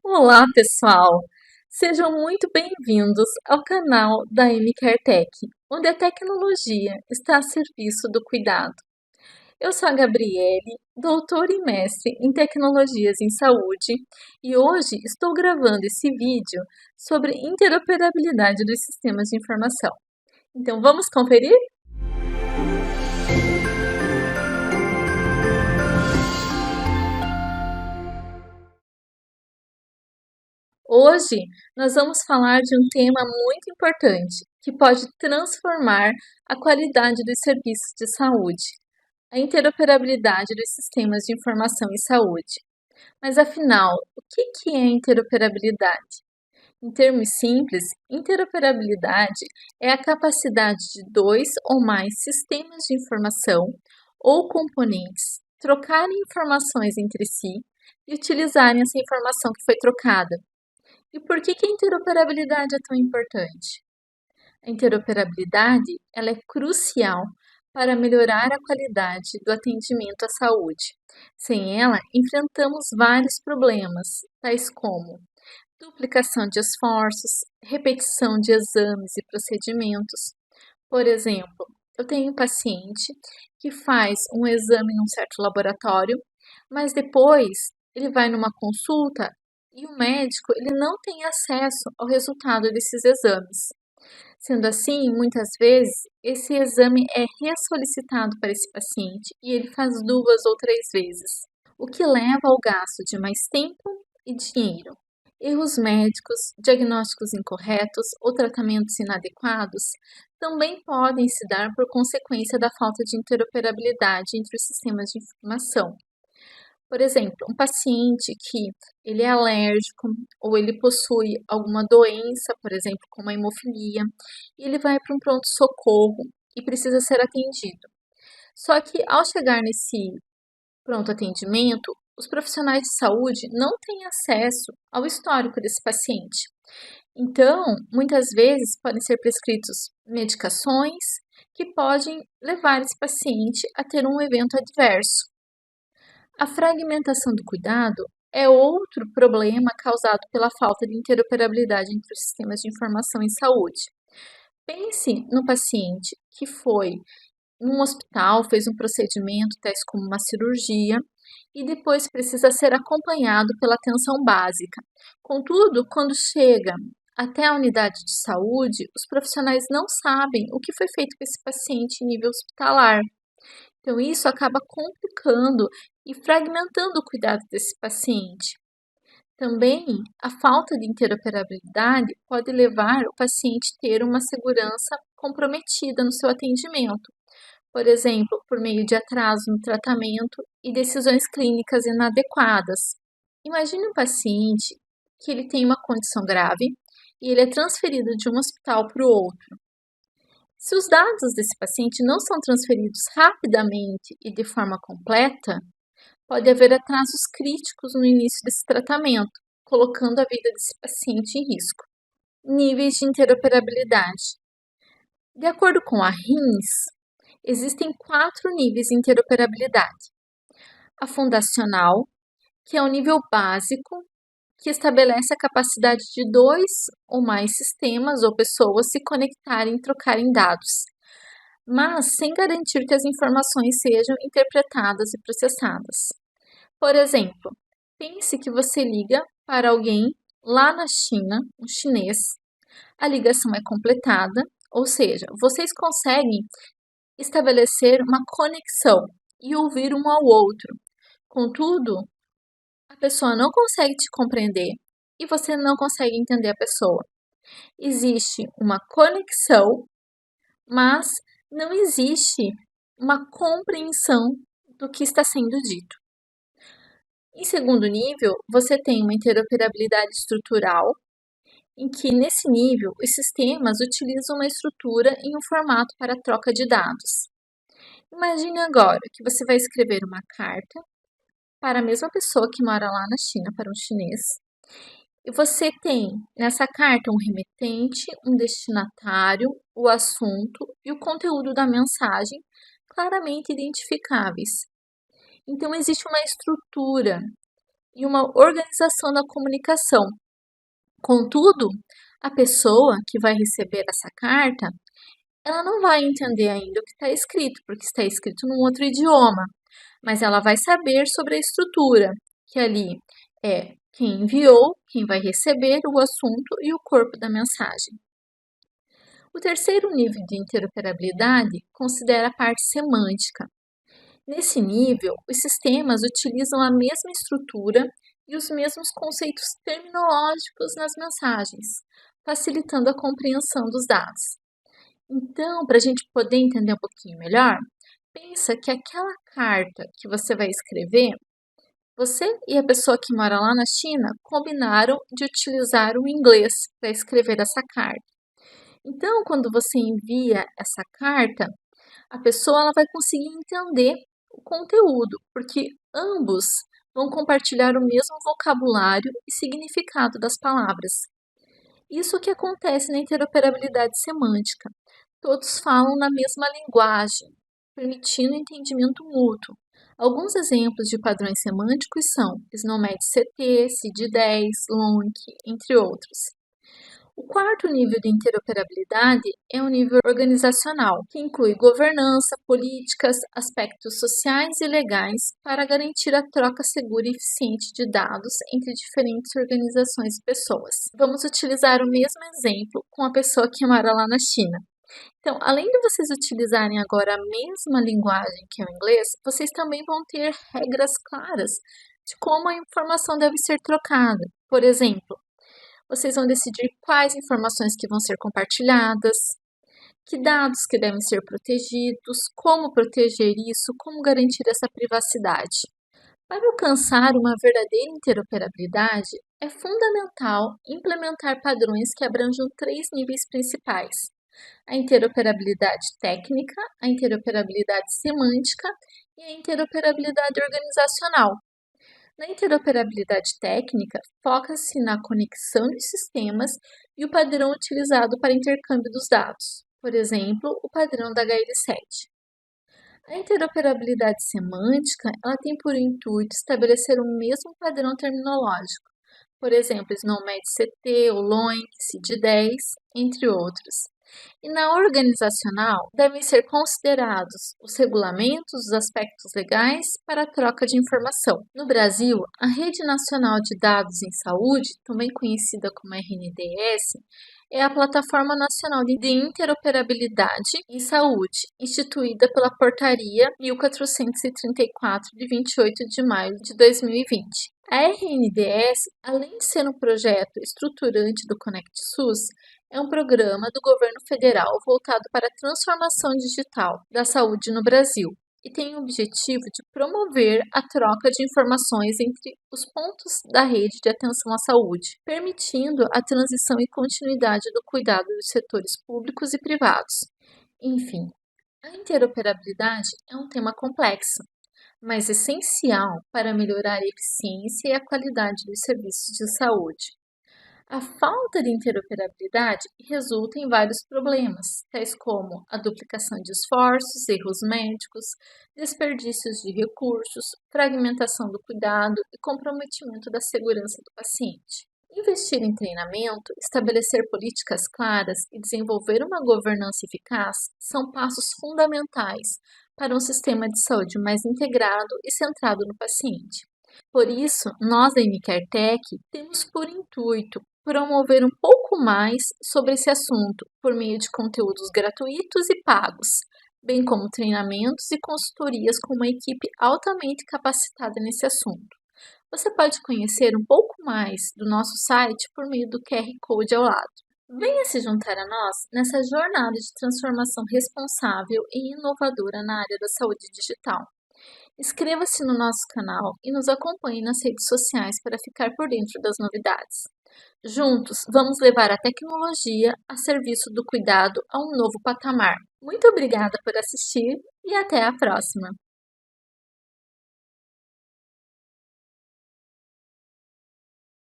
Olá, pessoal! Sejam muito bem-vindos ao canal da MCareTech, onde a tecnologia está a serviço do cuidado. Eu sou a Gabriele, doutora e mestre em tecnologias em saúde, e hoje estou gravando esse vídeo sobre interoperabilidade dos sistemas de informação. Então, vamos conferir? Hoje nós vamos falar de um tema muito importante que pode transformar a qualidade dos serviços de saúde, a interoperabilidade dos sistemas de informação em saúde. Mas afinal, o que é interoperabilidade? Em termos simples, interoperabilidade é a capacidade de dois ou mais sistemas de informação ou componentes trocarem informações entre si e utilizarem essa informação que foi trocada. E por que a interoperabilidade é tão importante? A interoperabilidade ela é crucial para melhorar a qualidade do atendimento à saúde. Sem ela, enfrentamos vários problemas, tais como duplicação de esforços, repetição de exames e procedimentos. Por exemplo, eu tenho um paciente que faz um exame num certo laboratório, mas depois ele vai numa consulta e o médico ele não tem acesso ao resultado desses exames. Sendo assim, muitas vezes esse exame é ressolicitado para esse paciente e ele faz 2 ou 3 vezes, o que leva ao gasto de mais tempo e dinheiro. Erros médicos, diagnósticos incorretos ou tratamentos inadequados também podem se dar por consequência da falta de interoperabilidade entre os sistemas de informação. Por exemplo, um paciente que ele é alérgico ou ele possui alguma doença, por exemplo, como a hemofilia, e ele vai para um pronto-socorro e precisa ser atendido. Só que ao chegar nesse pronto atendimento, os profissionais de saúde não têm acesso ao histórico desse paciente. Então, muitas vezes podem ser prescritos medicações que podem levar esse paciente a ter um evento adverso. A fragmentação do cuidado é outro problema causado pela falta de interoperabilidade entre os sistemas de informação em saúde. Pense no paciente que foi num hospital, fez um procedimento, tais como uma cirurgia, e depois precisa ser acompanhado pela atenção básica. Contudo, quando chega até a unidade de saúde, os profissionais não sabem o que foi feito com esse paciente em nível hospitalar. Então, isso acaba complicando e fragmentando o cuidado desse paciente. Também, a falta de interoperabilidade pode levar o paciente a ter uma segurança comprometida no seu atendimento, por exemplo, por meio de atraso no tratamento e decisões clínicas inadequadas. Imagine um paciente que ele tem uma condição grave e ele é transferido de um hospital para o outro. Se os dados desse paciente não são transferidos rapidamente e de forma completa, pode haver atrasos críticos no início desse tratamento, colocando a vida desse paciente em risco. Níveis de interoperabilidade. De acordo com a RINS, existem 4 níveis de interoperabilidade. A fundacional, que é o nível básico, que estabelece a capacidade de 2 ou mais sistemas ou pessoas se conectarem e trocarem dados, mas sem garantir que as informações sejam interpretadas e processadas. Por exemplo, pense que você liga para alguém lá na China, um chinês, a ligação é completada, ou seja, vocês conseguem estabelecer uma conexão e ouvir um ao outro. Contudo, a pessoa não consegue te compreender e você não consegue entender a pessoa. Existe uma conexão, mas não existe uma compreensão do que está sendo dito. Em segundo nível, você tem uma interoperabilidade estrutural, em que nesse nível os sistemas utilizam uma estrutura em um formato para troca de dados. Imagine agora que você vai escrever uma carta para a mesma pessoa que mora lá na China, para um chinês, e você tem nessa carta um remetente, um destinatário, o assunto e o conteúdo da mensagem claramente identificáveis. Então, existe uma estrutura e uma organização da comunicação. Contudo, a pessoa que vai receber essa carta, ela não vai entender ainda o que está escrito, porque está escrito num outro idioma, mas ela vai saber sobre a estrutura, que ali é quem enviou, quem vai receber o assunto e o corpo da mensagem. O terceiro nível de interoperabilidade considera a parte semântica. Nesse nível, os sistemas utilizam a mesma estrutura e os mesmos conceitos terminológicos nas mensagens, facilitando a compreensão dos dados. Então, para a gente poder entender um pouquinho melhor, pensa que aquela carta que você vai escrever, você e a pessoa que mora lá na China combinaram de utilizar o inglês para escrever essa carta. Então, quando você envia essa carta, a pessoa ela vai conseguir entender o conteúdo, porque ambos vão compartilhar o mesmo vocabulário e significado das palavras. Isso que acontece na interoperabilidade semântica. Todos falam na mesma linguagem, permitindo entendimento mútuo. Alguns exemplos de padrões semânticos são SNOMED-CT, CID-10, LONC, entre outros. O quarto nível de interoperabilidade é o nível organizacional, que inclui governança, políticas, aspectos sociais e legais para garantir a troca segura e eficiente de dados entre diferentes organizações e pessoas. Vamos utilizar o mesmo exemplo com a pessoa que mora lá na China. Então, além de vocês utilizarem agora a mesma linguagem que é o inglês, vocês também vão ter regras claras de como a informação deve ser trocada. Por exemplo, vocês vão decidir quais informações que vão ser compartilhadas, que dados que devem ser protegidos, como proteger isso, como garantir essa privacidade. Para alcançar uma verdadeira interoperabilidade, é fundamental implementar padrões que abranjam três níveis principais: a interoperabilidade técnica, a interoperabilidade semântica e a interoperabilidade organizacional. Na interoperabilidade técnica, foca-se na conexão de sistemas e o padrão utilizado para intercâmbio dos dados, por exemplo, o padrão da HL7. A interoperabilidade semântica ela tem por intuito estabelecer o mesmo padrão terminológico, por exemplo, SNOMED-CT, o LOINC, CID-10, entre outros. E na organizacional, devem ser considerados os regulamentos, os aspectos legais para a troca de informação. No Brasil, a Rede Nacional de Dados em Saúde, também conhecida como RNDS, é a Plataforma Nacional de Interoperabilidade em Saúde, instituída pela Portaria 1434, de 28 de maio de 2020. A RNDS, além de ser um projeto estruturante do Conect SUS, é um programa do governo federal voltado para a transformação digital da saúde no Brasil e tem o objetivo de promover a troca de informações entre os pontos da rede de atenção à saúde, permitindo a transição e continuidade do cuidado dos setores públicos e privados. Enfim, a interoperabilidade é um tema complexo, mas essencial para melhorar a eficiência e a qualidade dos serviços de saúde. A falta de interoperabilidade resulta em vários problemas, tais como a duplicação de esforços, erros médicos, desperdícios de recursos, fragmentação do cuidado e comprometimento da segurança do paciente. Investir em treinamento, estabelecer políticas claras e desenvolver uma governança eficaz são passos fundamentais para um sistema de saúde mais integrado e centrado no paciente. Por isso, nós da MCareTech temos por intuito promover um pouco mais sobre esse assunto por meio de conteúdos gratuitos e pagos, bem como treinamentos e consultorias com uma equipe altamente capacitada nesse assunto. Você pode conhecer um pouco mais do nosso site por meio do QR Code ao lado. Venha se juntar a nós nessa jornada de transformação responsável e inovadora na área da saúde digital. Inscreva-se no nosso canal e nos acompanhe nas redes sociais para ficar por dentro das novidades. Juntos, vamos levar a tecnologia a serviço do cuidado a um novo patamar. Muito obrigada por assistir e até a próxima!